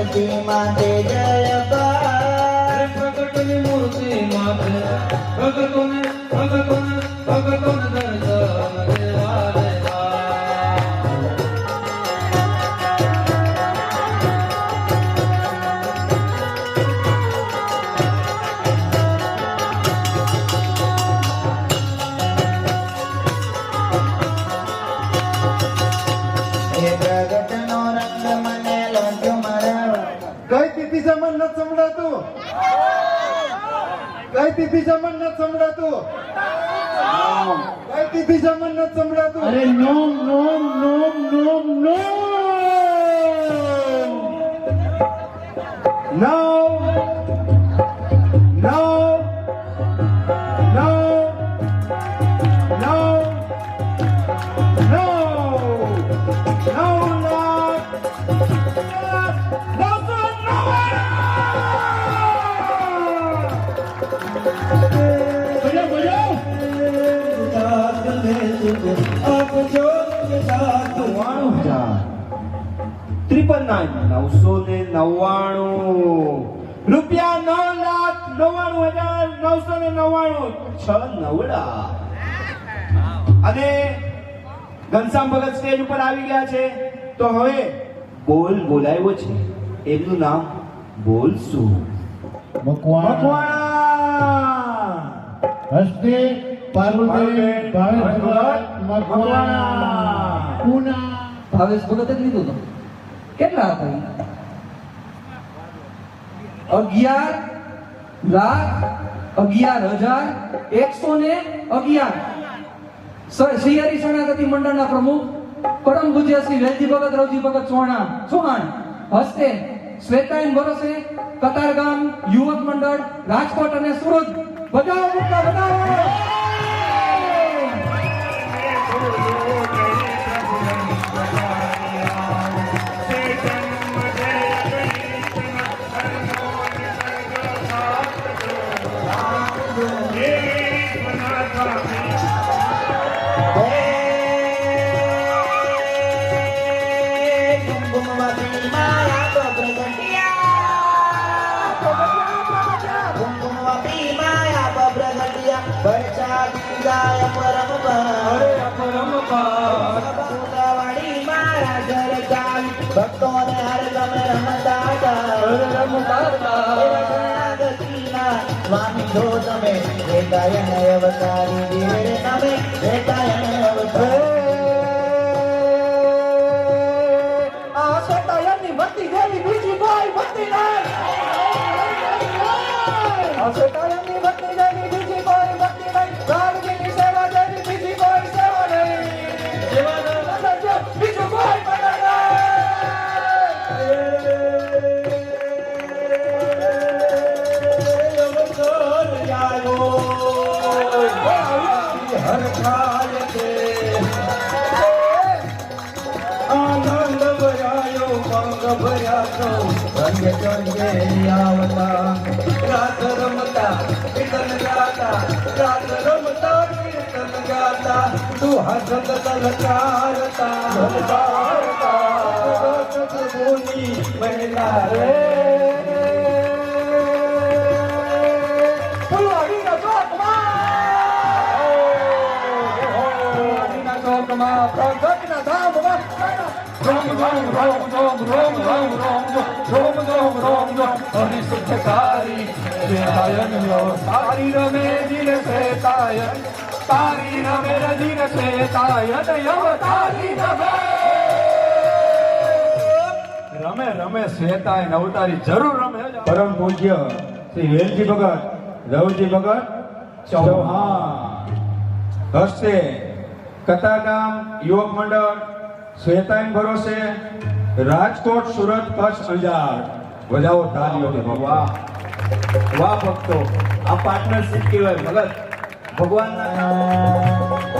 મૂર્તિ માતે જયકાર પ્રગટની મૂર્તિ માતે ભગતોને ભગતોને ભગતોને દર્શન દેવા દેવા પ્રગટનો રંગ મને લોટ્યો મારા કઈ તિથિ જમન નથી સંભળાતું કઈ તિથિ જમન નથી સંભળાતું કઈ તિથિ જમન નથી સંભળાતું અરે નોમ નોમ નોમ નોમ નોમ No! No! No! No! No! No, Lord! No, son, no! બજાવ બજાવ આપજો 99999 રૂપિયા 9,99,999 છ નવડા અને ઘનશ્યામ ભગત સ્ટેજ ઉપર આવી ગયા છે તો હવે બોલ બોલાવ્યો છે એમનું નામ બોલશું મકવાણા હસ્તે પાર્વતી ભાવેશ ભગત મકવાણા પૂના ભાવેશ ભગત જ લીધું તો કેટલા હતા 11,11,111 સિયારી શરણાગતિ મંડળના પ્રમુખ પરમ પૂજ્ય શ્રી વેલજી ભગત રવજી ભગત ચૌહાણ હસ્તે શ્વેતાયન ભરોસે કતારગામ યુવક મંડળ રાજકોટ અને સુરત બજાવો મુક્કા બજાવો ભક્તોને હર ગમે રમતા સ્વામી જો તમે વેતાયન અવતારી વીર તમે વેતાયન અવતારી આ શેતાયનની ભક્તિ જેવી બીજી કોઈ ભક્તિ નહીં આ શેતાયનની ભક્તિ જેવી બીજી કોઈ ભક્તિ નહીં રામજીની સેવા જેવી બીજી કોઈ સેવા નહીં બીજું કોઈ પણ આનંદ ભરાયો મંગ ભર્યા રંગ ચંગે આવતા રાત રમતા કીર્તન ગાતા રાત રમતા કીર્તન ગાતા તું હસત તલકારતા ભૂની મહિલા રે પ્રગટના ધામમાં રોમ રોમ રોમ રોમ રોમ રોમ રોમ રોમ રોમ રોમ રોમ હરિ સુખકારી શ્વેતાયન લો તારી રમે જીર શ્વેતાયન તારી રમે જીર શ્વેતાયન યવ તારી રમે રમે શ્વેતાયન અવતારી જરૂર રમે પરમ પૂજ્ય શ્રી વેલજી ભગત રવજી ભગત ચૌહાણ હસ્તે કતારગામ યુવક મંડળ શ્વેતાયન ભરોસે રાજકોટ સુરત કચ્છ અંજાર બજાવો તાલીઓ વાહ વાહ ભક્તો આ પાર્ટનરશિપ કહેવાય ભગત ભગવાનના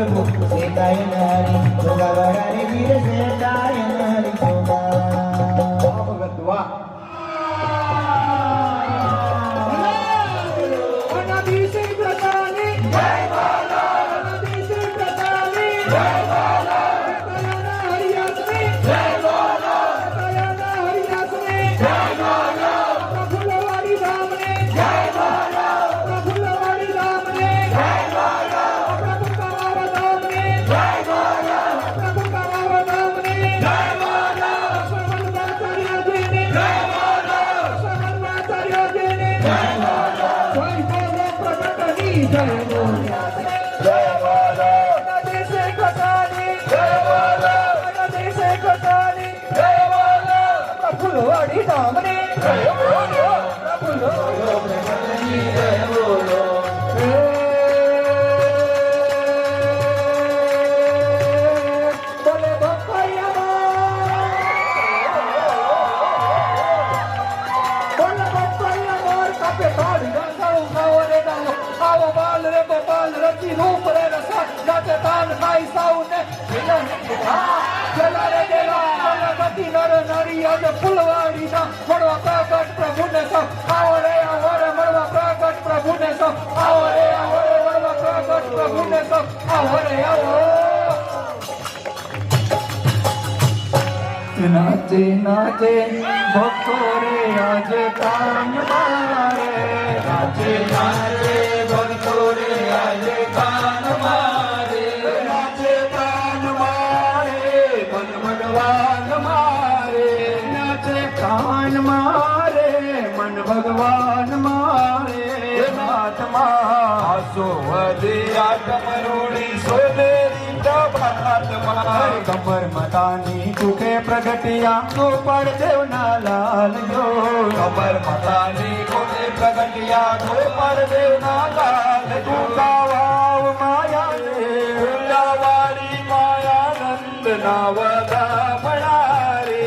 પ્રભુ શ્વેતાયન હરી વીર શ્વેતા ફૂલવાડી ધામને ફૂલવાડી મળવા પ્રગટ પ્રભુને આવો રે આવો રે મળવા પ્રગટ પ્રભુને આવો રે આવો રે મળવા પ્રગટ પ્રભુને આવો રે આવો નાચે નાચે ભક્તો રે આજે કાન મારે નાચે નાચે ભક્તો રે આજે કાન મારે નાચે કાન મારે મન ભગવાન મારે નાચે કાન મારે મન ભગવાન મારે નાથમાં સોવદિયા કમરોડી સોદેરી કમર મતાની તુકે પ્રગટિયા તો પર દેવના લાલ જો કમર મતાની તુકે પ્રગટિયા તો પર દેવના લાલ તુકા વાવ માયા રે ઉલ્લાવાડી માયાનંદ નવદા મણારે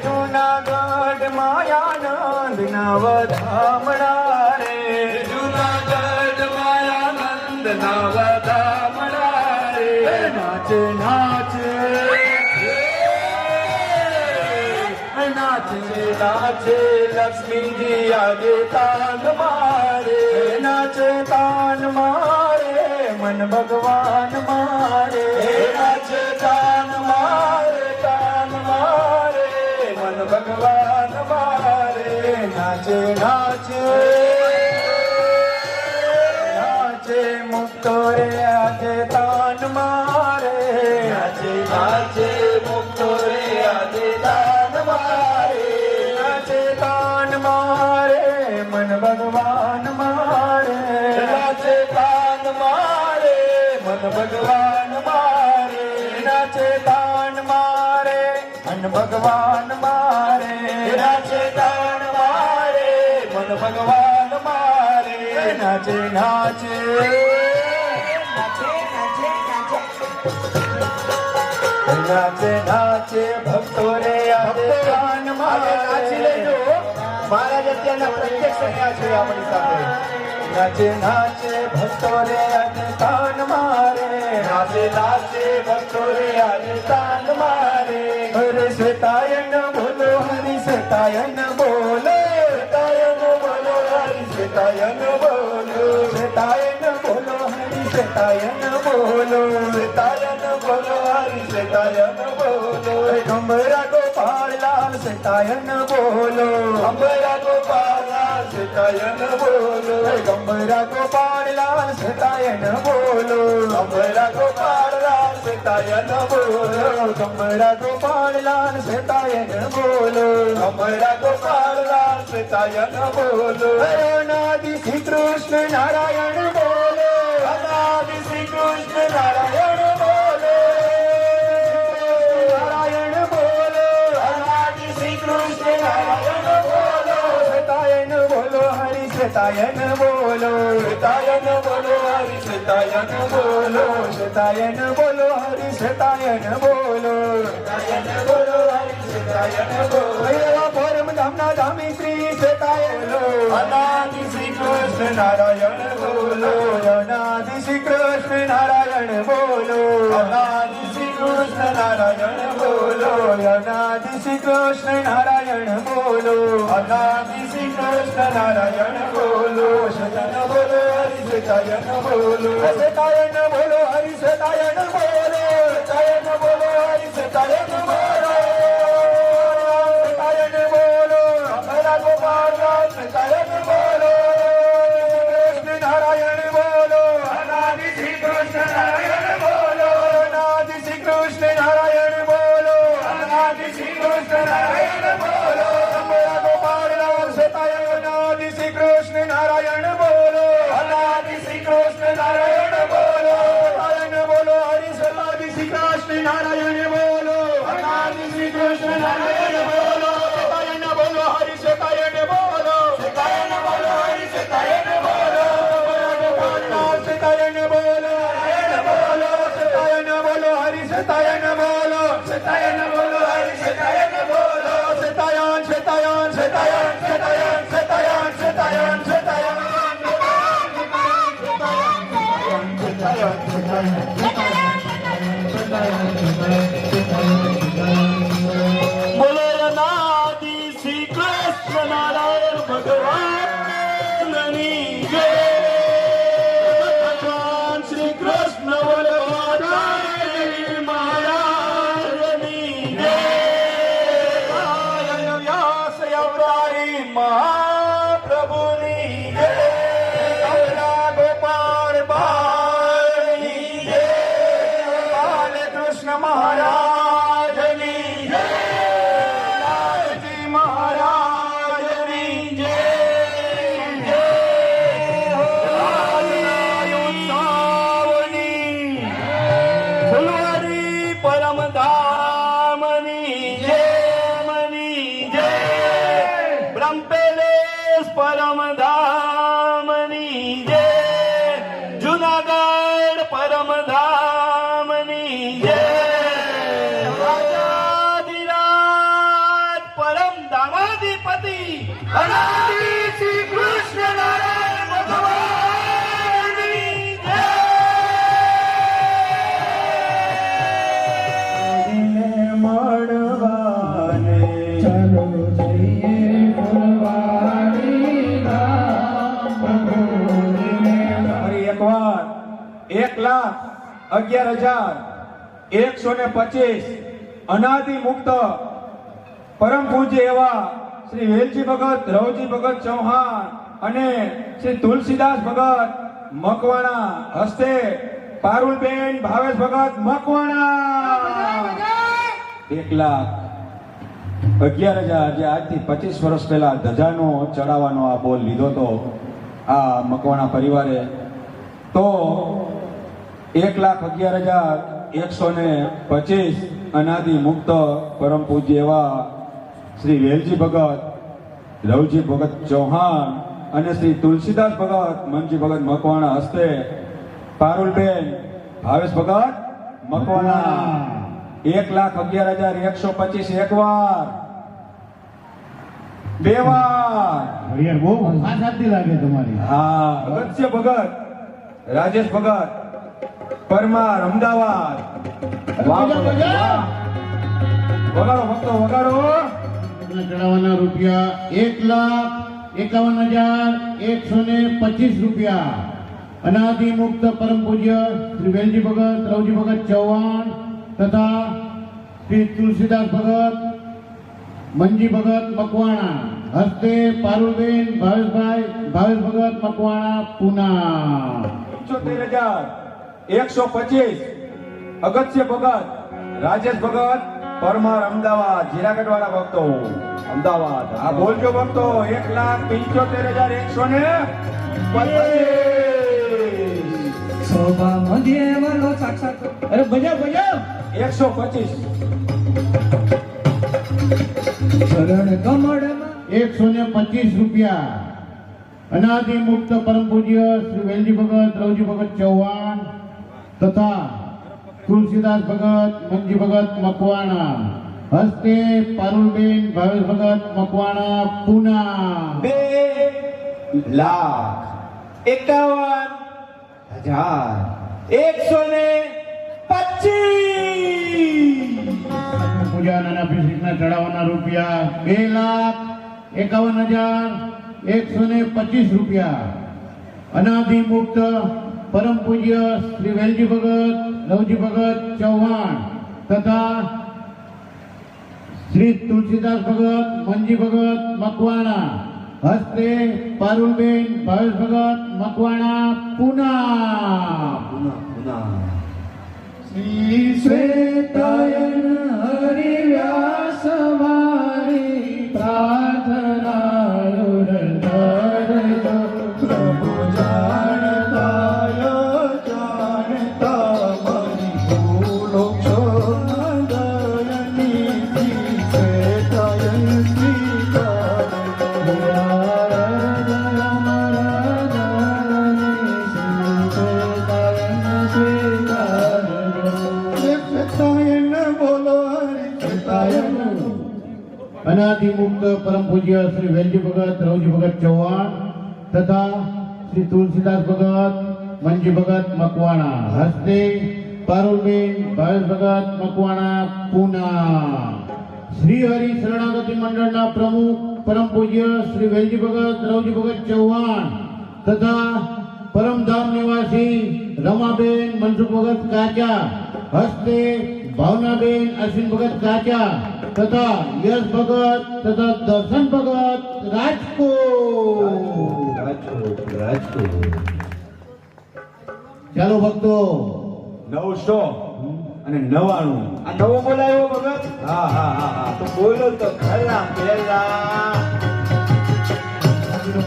જૂનાગઢ માયાનંદ નવદા મણારે જૂનાગઢ માયાનંદ નવદા મણારે નાચે નાચે નાચે નાચે લક્ષ્મીજી આજે તાન મારે નાચે તાન મારે મન ભગવાન મારે નાચે તાન મારે મન ભગવાન મારે નાચે નાચે નાચે મુક્તો રે આજે તાન મારે નાચે નાચે મુક્તો રે આજે તાન મારે નાચે તાન મારે મન ભગવાન મારે નાચે તાન મારે મન ભગવાન મારે નાચે તાન મારે મન ભગવાન મારે નાચે તાન મારે મન ભગવાન મારે નાચે નાચે નાચે નાચે ભક્તો રે આજે કાન મારે નાચી લેજો મહારાજ અત્યારના પ્રત્યક્ષ અહીંયા છે આપણી સાથે નાચે નાચે ભક્તો રે આજે કાન મારે નાચે નાચે ભક્તો રે આજે કાન મારે હરે શ્વેતાયન બોલો હરિ શ્વેતાયન બોલો શ્વેતાયન બોલો હરિ શ્વેતાયન બોલો શ્વેતાયન બોલો હરિ શ્વેતાયન બોલો શ્વેતાયન બોલો હરિ શ્વેતાયન બોલો ગંભરા ગોપાલ લાલ શ્વેતાયન બોલો ગંભરા ગોપાલ લાલ શ્વેતાયન બોલો ગંભરા ગોપાલ લાલ શ્વેતાયન બોલો ગંભરા ગોપાલ લાલ શ્વેતાયન બોલો ગંભરા ગોપાલ લાલ શ્વેતાયન બોલો ગંભરા ગોપાલ લાલ શ્વેતાયન બોલો અનાદિ શ્રી કૃષ્ણ નારાયણ બોલો અનાદિ શ્રી કૃષ્ણ નારાયણ બોલો નારાયણ બોલો અનાદિ શ્રી કૃષ્ણ નારાયણ બોલો શ્વેતાયન બોલો હરિ શ્વેતાયન બોલો શ્વેતાયન બોલો હરિ શ્વેતાયન બોલો શ્વેતાયન બોલો હરિ શ્વેતાયન બોલો શ્વેતાયન બોલો હરિ શ્વેતાયન બોલો પરમ ધામના ધામી શ્રી શ્વેતાયન અનાદિ શ્રી કૃષ્ણ નારાયણ બોલો અનાદિ શ્રી કૃષ્ણ નારાયણ બોલો અનાદિ શ્રી કૃષ્ણ નારાયણ બોલો અનાદિ શ્રી કૃષ્ણ નારાયણ બોલો અનાદિ શ્રી કૃષ્ણ નારાયણ બોલો શ્વેતાયન બોલો હરિ શ્વેતાયન બોલો શ્વેતાયન બોલો હરિ શ્વેતાયન બોલો નારાયણ બોલો અનાદિ શ્રી કૃષ્ણ નારાયણ બોલો સતાયન બોલો હરિ સતાયન બોલો સતાયન બોલો હરિ સતાયન બોલો સતાયન બોલો સતાયન બોલો હરિ સતાયન બોલો સતાયન બોલો હરિ સતાયન બોલો સતાયન સતાયન સતાયન સતાયન સતાયન સતાયન સતાયન બોલે અનાદિ શ્રી કૃષ્ણ નારાયણ ભગવાનની જય ભગવાન શ્રી કૃષ્ણ વલ્લભાચાર્ય મહારાજની જય નારાયણ વ્યાસ અવતારી મહાપ્રભુની જય કમલા ગોપાલ બાળની જય બાલકૃષ્ણ મહારાજની જય લાલજી મહારાજની જય જય ઉત્સવની ફુલવારી પરમધામની જય મની જય બ્રહ્મપેલેસ પરમધામની જય જુનાગઢ પરમધામની જય રાજાધિરાજ પરમ ધામાધિપતિ અનાદિ શ્રી કૃષ્ણ નારાયણ ભગવાનની જય મળવાને ચાલો જઈએ ફુલવારી ધામ પ્રભુને ફરી એકવાર 1,11,125 અનાદિ મુક્ત પરમ પૂજ્ય એવા શ્રી વેલજી ભગત રવજી ભગત ચૌહાણ અને શ્રી તુલસીદાસ ભગત મકવાણા હસ્તે પારુલબેન ભાવેશ ભગત મકવાણા 1,11,000 જે આજથી 25 વર્ષ પહેલા ધજાનો ચડાવવાનો આ બોલ લીધો તો આ મકવાણા પરિવારે તો 1,11,125 અનાદિ મુક્ત પરમ પૂજ્ય એવા શ્રી વેલજી ભગત રવજી ભગત ચૌહાણ અને શ્રી તુલસીદાસ ભગત મનજી ભગત મકવાણા હસ્તે પારુલબેન ભાવેશ ભગત મકવાણા 1,11,125 એક વાર બે વાર યાર બહુ આશાતી લાગે તમારી હા અગત્ય ભગત રાજેશ ભગત પરમાર અમદાવાદ વાહ ભગત, વાહ. વગાડો ભક્તો વગાડો ચડાવવાના રૂપિયા 1,51,125 રૂપિયા અનાદિ મુક્ત પરમ પૂજ્ય શ્રી વેલજી ભગત રવજી ભગત ચૌહાણ તથા શ્રી તુલસીદાસ ભગત મંજી ભગત મકવાણા હસ્તે પારુલબેન ભાવેશ ભગત મકવાણા પુના 75,125 અગત્ય ભગત રાજેશ ભગત પરમાર અમદાવાદ જીરાગઢ વાળા ભક્તો અમદાવાદ આ બોલજો ભક્તો 1,75,125 શોભા મધ્યે વલો સાક્ષાત અરે બજાવ 125 ચરણ કમળમાં 125 રૂપિયા અનાદિ મુક્ત પરમ પૂજ્ય શ્રી વેલજી ભગત રવજી ભગત ચૌહાણ તથા તુલસીદાસ ભગત મંજી ભગત મકવાણા હસ્તે પારુલબેન ભાવેશ ભગત મકવાણા પુના 2,51,125 પૂજા નાના અભિષેકના ચડાવવાના રૂપિયા 2,51,125 રૂપિયા અનાદિ મુક્ત પરમ પૂજ્ય શ્રી વેલજી ભગત રવજી ભગત ચૌહાણ તથા શ્રી તુલસીદાસ ભગત મંજી ભગત મકવાણા હસ્તે પારુલબેન ભાવેશ ભગત મકવાણા પુના શ્રી શ્વેતાયન હરિવ્યાસ મારી પ્રાર્થના પ્રભુ જાણતા મની ભૂલો છો અનાદિ મુક્ત પરમ પૂજ્ય શ્રી વેલજી ભગત રવજી ભગત ચૌહાણ તથા શ્રી તુલસીદાસ ભગત મંજી ભગત મકવાણા હસ્તે પારુલબેન ભાવેશ ભગત મકવાણા પૂના શ્રી હરિ શરણાગતિ મંડળના પ્રમુખ પરમ પૂજ્ય શ્રી વેલજી ભગત રવજી ભગત ચૌહાણ તથા પરમધામ નિવાસી રમાબેન મનસુખ ભગત કાચા હસ્તે ભાવનાબેન અશ્વિન ભગત કાચા તથા યશ ભગત તથા દર્શન ભગત રાજકોટ. ચાલો ભક્તો 900 અને 99. આ નવો બોલાયો ભગત હા હા હા હા. તો બોલો તો ખરા પેલા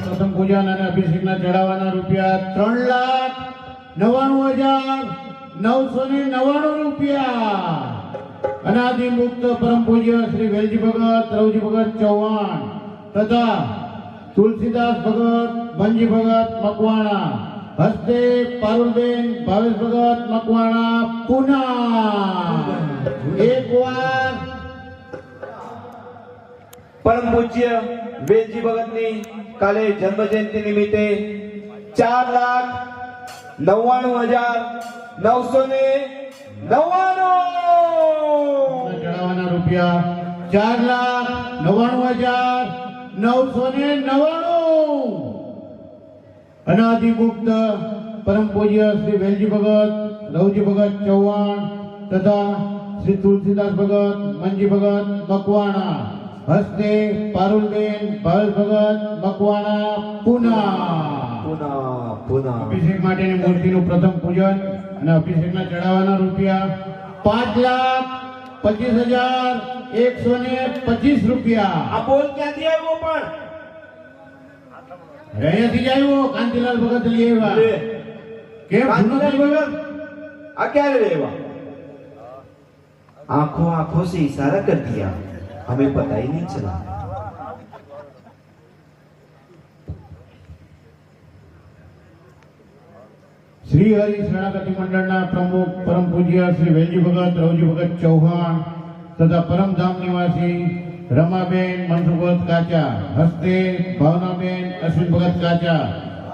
પ્રથમ પૂજન અને અભિષેકના ચડાવવાના રૂપિયા 3,99,999 રૂપિયા. અનાદિ મુક્ત પરમ પૂજ્ય શ્રી વેલજી ભગત રવજી ભગત ચૌહાણ તથા તુલસીદાસ ભગત મંજી ભગત મકવાણા હસ્તે પારુલબેન ભાવેશ ભગત મકવાણા પૂના. એકવાર પરમ પૂજ્ય વેલજી ભગતની કાલે જન્મ જયંતિ નિમિત્તે 4,99,999 ચડાવવાના રૂપિયા 4,99,999. અનાદિ મુક્ત પરમ પૂજ્ય શ્રી વેલજી ભગત રવજી ભગત ચૌહાણ તથા શ્રી તુલસીદાસ ભગત મંજી ભગત મકવાણા હસ્તે પારુલબેન ભાવેશ ભગત મકવાણા પૂના. અભિષેક માટેની મૂર્તિનું પ્રથમ પૂજન અને અભિષેકના ચડાવવાના રૂપિયા 5,25,125 રૂપિયા. આ બોલ ક્યાંથી આવ્યો પણ અહીંયાથી જ આવ્યો કાંતિલાલ ભગત લઈ આવ્યા. લે. કેમ કાંતિલાલ ભૂલો ભગત આ ક્યારે લેવા आंखों से इशारा कर दिया हमें पता ही नहीं चला. શ્રી હરિ શરણાગતિ મંડળના પ્રમુખ પરમ પૂજ્ય શ્રી વેલજી ભગત રવજી ભગત ચૌહાણ તથા પરમધામ નિવાસી રમાબેન મનસુખ ભગત કાચા હસ્તે ભાવનાબેન અશ્વિન ભગત કાચા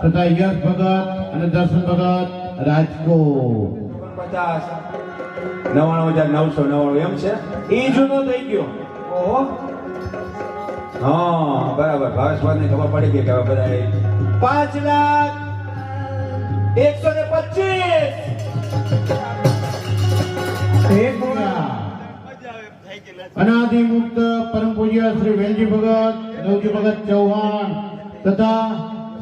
તથા યશ ભગત અને દર્શન ભગત રાજકોટ. 99,999 એમ છે. એ જૂનો થઈ ગયો. ઓહો. હા બરાબર. ભાવેશભાઈને ખબર પડી ગઈ કે હવે બધા 5,125,000. અનાદિ મુક્ત પરમ પૂજ્ય શ્રી વેલજી ભગત રવજી ભગત ચૌહાણ તથા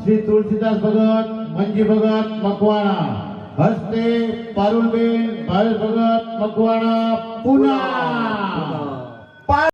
શ્રી તુલસીદાસ ભગત મંજી ભગત મકવાણા હસ્તે પારુલબેન ભાવેશ ભગત મકવાણા પૂના.